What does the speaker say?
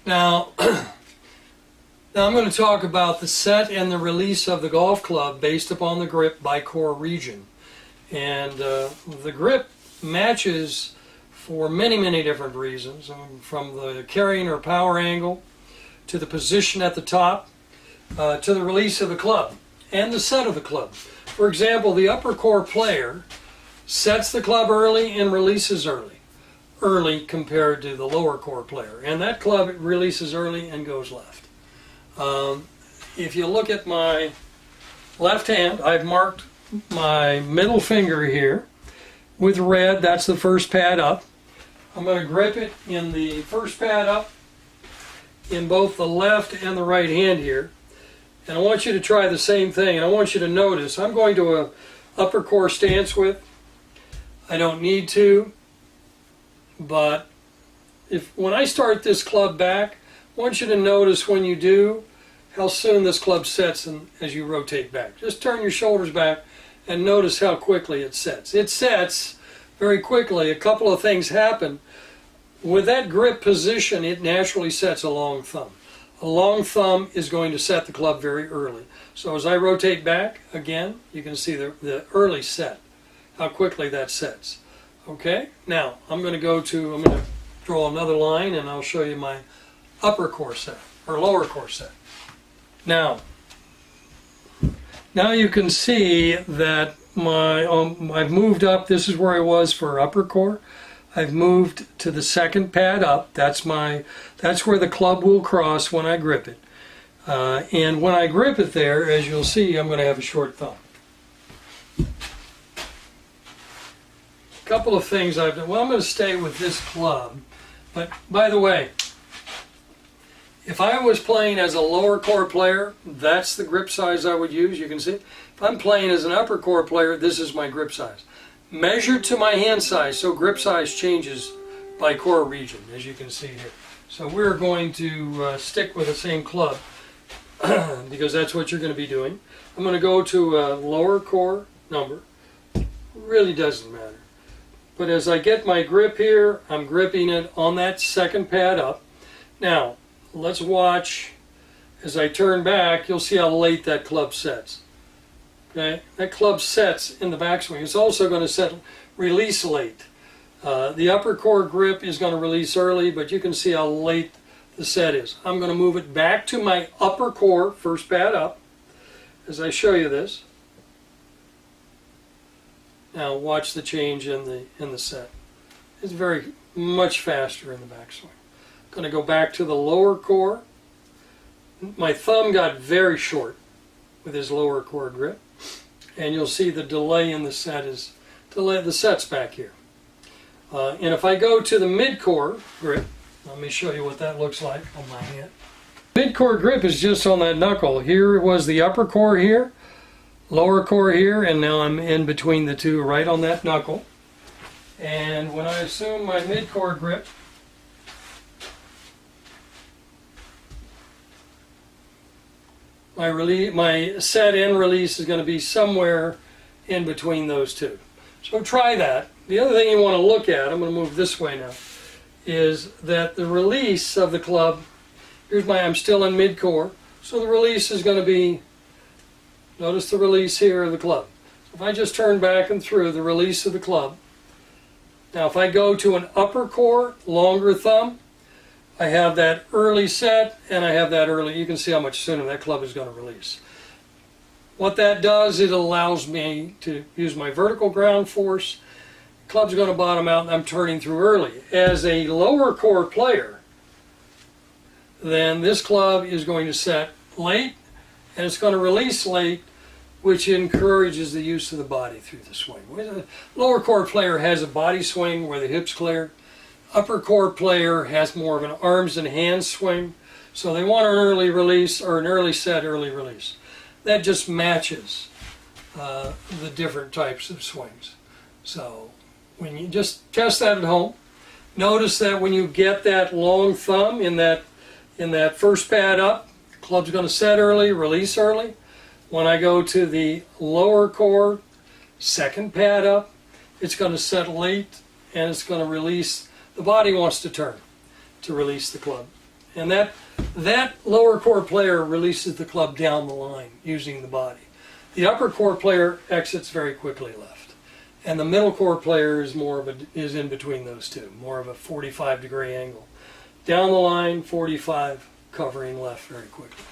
Now, now I'm going to talk about the set and the release of the golf club based upon the grip by core region. And the grip matches for many, many different reasons, from the carrying or power angle to the position at the top to the release of the club and the set of the club. For example, the upper core player sets the club early and releases early compared to the lower core player, and that club releases early and goes left. If you look at my left hand, I've marked my middle finger here with red. That's the first pad up. I'm going to grip it in the first pad up in both the left and the right hand here, and I want you to try the same thing. And I want you to notice I'm going to a upper core stance width. I don't need to, but when I start this club back, I want you to notice when you do how soon this club sets and as you rotate back. Just turn your shoulders back and notice how quickly it sets. It sets very quickly. A couple of things happen. With that grip position, it naturally sets a long thumb. A long thumb is going to set the club very early. So as I rotate back, again, you can see the early set, how quickly that sets. Okay, now I'm going to draw another line and I'll show you my upper core set, or lower core set. Now you can see that I've moved up. This is where I was for upper core. I've moved to the second pad up. That's where the club will cross when I grip it. And when I grip it there, as you'll see, I'm going to have a short thumb. A couple of things I've done. Well, I'm going to stay with this club. But by the way, if I was playing as a lower core player, that's the grip size I would use. You can see. If I'm playing as an upper core player, this is my grip size. Measured to my hand size, so grip size changes by core region, as you can see here. So we're going to stick with the same club because that's what you're going to be doing. I'm going to go to a lower core number. Really doesn't matter. But as I get my grip here, I'm gripping it on that second pad up. Now, let's watch. As I turn back, you'll see how late that club sets. Okay, that club sets in the backswing. It's also going to release late. The upper core grip is going to release early, but you can see how late the set is. I'm going to move it back to my upper core, first pad up, as I show you this. Now watch the change in the set. It's very much faster in the backswing. Going to go back to the lower core. My thumb got very short with his lower core grip. And you'll see the delay in the set the set's back here. And if I go to the mid-core grip, let me show you what that looks like on my hand. Mid-core grip is just on that knuckle. Here was the upper core here, lower core here, and now I'm in between the two right on that knuckle. And when I assume my mid-core grip, my set and release is going to be somewhere in between those two. So try that. The other thing you want to look at, I'm going to move this way now, is that the release of the club, I'm still in mid-core, so the release is going to be, notice the release here of the club. So if I just turn back and through the release of the club, now if I go to an upper core, longer thumb, I have that early set and I have that early. You can see how much sooner that club is going to release. What that does, it allows me to use my vertical ground force. The club's going to bottom out and I'm turning through early. As a lower core player, then this club is going to set late and it's going to release late, which encourages the use of the body through the swing. A lower core player has a body swing where the hips clear. Upper core player has more of an arms and hands swing, so they want an early release or an early set, early release. That just matches the different types of swings. So when you just test that at home, notice that when you get that long thumb in that first pad up, the club's going to set early, release early. When I go to the lower core, second pad up, it's going to set late and it's going to release. The body wants to turn to release the club. And that lower chord player releases the club down the line using the body. The upper chord player exits very quickly left. And the middle chord player is is in between those two, more of a 45-degree angle. Down the line, 45, covering left very quickly.